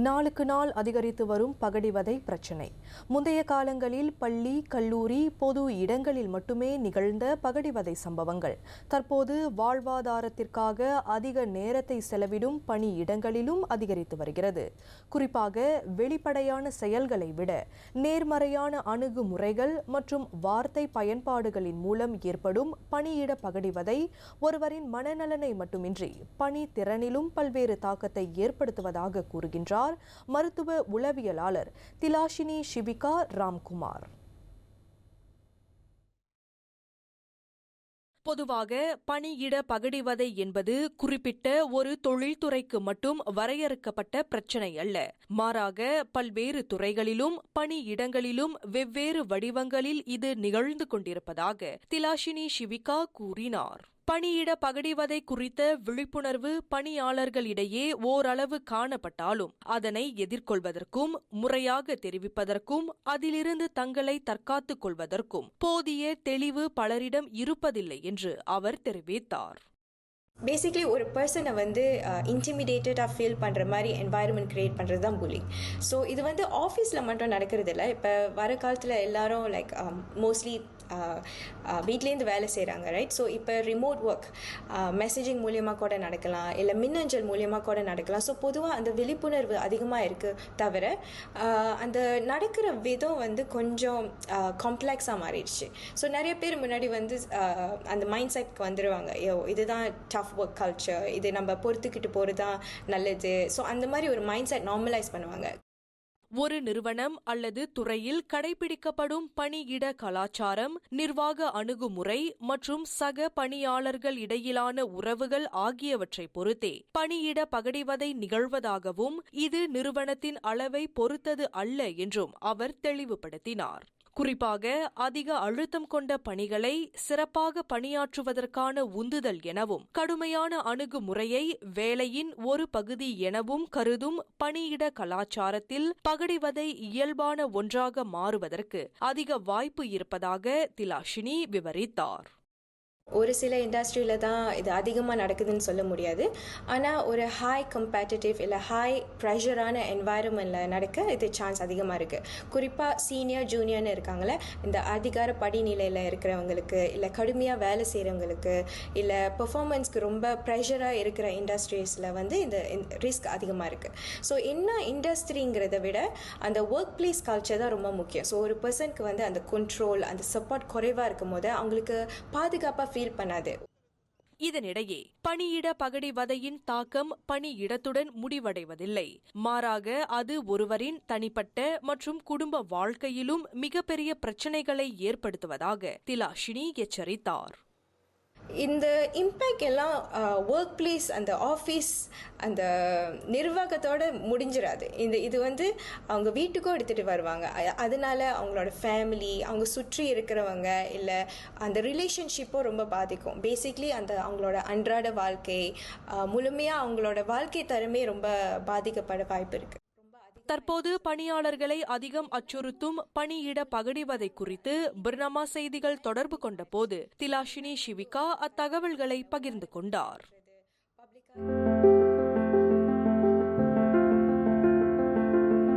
நாளுக்கு நாள் அதிகரித்து வரும் பகடிவதை பிரச்சினை. முந்தைய காலங்களில் பள்ளி, கல்லூரி, பொது இடங்களில் மட்டுமே நிகழ்ந்த பகடிவதை சம்பவங்கள் தற்போது வாழ்வாதாரத்திற்காக அதிக நேரத்தை செலவிடும் பணியிடங்களிலும் அதிகரித்து வருகிறது. குறிப்பாக வெளிப்படையான செயல்களை விட நேர்மறையான அணுகுமுறைகள் மற்றும் வார்த்தை பயன்பாடுகளின் மூலம் ஏற்படும் பணியிட பகடிவதை ஒருவரின் மனநலனை மட்டுமின்றி பணி திறனிலும் பல்வேறு தாக்கத்தை ஏற்படுத்துவதாக கூறுகின்றார் மருத்துவ உளவியலாளர் திலாஷினி ஷிபிகா ராம்குமார். பொதுவாக பணியிட பகடிவதை என்பது குறிப்பிட்ட ஒரு தொழில்துறைக்கு மட்டும் வரையறுக்கப்பட்ட பிரச்சினை அல்ல. மாறாக பல்வேறு துறைகளிலும் பணியிடங்களிலும் வெவ்வேறு வடிவங்களில் இது நிகழ்ந்து கொண்டிருப்பதாக திலாஷினி ஷிபிகா கூறினார். பணியிட பகடிவதை குறித்த விழிப்புணர்வு பணியாளர்களிடையே ஓரளவு காணப்பட்டாலும் அதனை எதிர்கொள்வதற்கும் முறையாக தெரிவிப்பதற்கும் அதிலிருந்து தங்களை தற்காத்துக் கொள்வதற்கும் போதிய தெளிவு பலரிடம் இருப்பதில்லை என்று அவர் தெரிவித்தார். பேசிக்லி ஒரு பர்சனை இன்டிமிடேட்டடாக ஃபீல் பண்ணுற மாதிரி என்வாயர்மெண்ட் க்ரியேட் பண்ணுறது தான் புல்லிங். ஸோ இது ஆஃபீஸில் மட்டும் நடக்கிறது இல்லை. இப்போ வர காலத்தில் எல்லாரும் மோஸ்ட்லி வீட்லேருந்து வேலை செய்கிறாங்க, ரைட்? ஸோ இப்போ ரிமோட் ஒர்க் மெசேஜிங் மூலியமாக கூட நடக்கலாம், இல்லை மின்னஞ்சல் மூலியமாக கூட நடக்கலாம். ஸோ பொதுவாக அந்த விழிப்புணர்வு அதிகமாக இருக்குது தவிர அந்த நடக்கிற விதம் கொஞ்சம் காம்ப்ளெக்ஸாக மாறிடுச்சு. ஸோ நிறைய பேர் முன்னாடி அந்த மைண்ட் செட்க்கு வந்துடுவாங்க, இதுதான் டஃப் ஒர்க் கல்ச்சர், இது நம்ம பொறுத்துக்கிட்டு போகிறது தான் நல்லது. ஸோ அந்த மாதிரி ஒரு மைண்ட் செட் நார்மலைஸ் பண்ணுவாங்க. ஒரு நிறுவனம் அல்லது துறையில் கடைபிடிக்கப்படும் பணியிட கலாச்சாரம், நிர்வாக அணுகுமுறை மற்றும் சக பணியாளர்கள் இடையிலான உறவுகள் ஆகியவற்றை பொறுத்தே பணியிட பகடிவதை நிகழ்வதாகவும் இது நிறுவனத்தின் அளவை பொறுத்தது அல்ல என்றும் அவர் தெளிவுபடுத்தினார். குறிப்பாக அதிக அழுத்தம் கொண்ட பணிகளை சிறப்பாக பணியாற்றுவதற்கான உந்துதல் எனவும் கடுமையான அணுகுமுறையை வேலையின் ஒரு பகுதி எனவும் கருதும் பணியிட கலாச்சாரத்தில் பகடிவதை இயல்பான ஒன்றாக மாறுவதற்கு அதிக வாய்ப்பு இருப்பதாக திலாஷினி விவரித்தார். ஒரு சில இண்டஸ்ட்ரியில் தான் இது அதிகமாக நடக்குதுன்னு சொல்ல முடியாது. ஆனால் ஒரு ஹை கம்பேட்டிட்டிவ் இல்லை ஹை ப்ரெஷரான என்வாயர்மெண்ட்டில் நடக்க இது சான்ஸ் அதிகமாக இருக்குது. குறிப்பாக சீனியர் ஜூனியர்னு இருக்காங்களே, இந்த அதிகார படிநிலையில் இருக்கிறவங்களுக்கு, இல்லை கடுமையாக வேலை செய்கிறவங்களுக்கு, இல்லை பெர்ஃபார்மன்ஸ்க்கு ரொம்ப ப்ரெஷராக இருக்கிற இண்டஸ்ட்ரீஸில் இந்த ரிஸ்க் அதிகமாக இருக்குது. ஸோ என்ன இண்டஸ்ட்ரிங்கிறத விட அந்த ஒர்க் பிளேஸ் கல்ச்சர் தான் ரொம்ப முக்கியம். ஸோ ஒரு பர்சனுக்கு அந்த கண்ட்ரோல், அந்த சப்போர்ட் குறைவாக இருக்கும் போது அவங்களுக்கு பாதுகாப்பாக ஃபீல் பண்ணாது. இதனிடையே பணியிட பகடிவதையின் தாக்கம் பணியிடத்துடன் முடிவடைவதில்லை. மாறாக அது ஒருவரின் தனிப்பட்ட மற்றும் குடும்ப வாழ்க்கையிலும் மிகப்பெரிய பிரச்சினைகளை ஏற்படுத்துவதாக திலாஷினி எச்சரித்தார். இந்த இம்பேக்ட் எல்லாம் ஒர்க் பிளேஸ், அந்த ஆஃபீஸ், அந்த நிர்வாகத்தோடு முடிஞ்சிடாது. இது அவங்க வீட்டுக்கும் எடுத்துகிட்டு வருவாங்க. அதனால அவங்களோட ஃபேமிலி, அவங்க சுற்றி இருக்கிறவங்க, இல்லை அந்த ரிலேஷன்ஷிப்பும் ரொம்ப பாதிக்கும். பேசிக்லி அவங்களோட அன்றாட வாழ்க்கை, முழுமையாக அவங்களோட வாழ்க்கை தரமே ரொம்ப பாதிக்கப்பட வாய்ப்பு இருக்குது. தற்போது பணியாளர்களை அதிகம் அச்சுறுத்தும் பணியிட பகடிவதை குறித்து பர்னாமா செய்திகள் தொடர்பு கொண்ட போது திலாஷினி ஷிபிகா அத்தகவல்களை பகிர்ந்து கொண்டார்.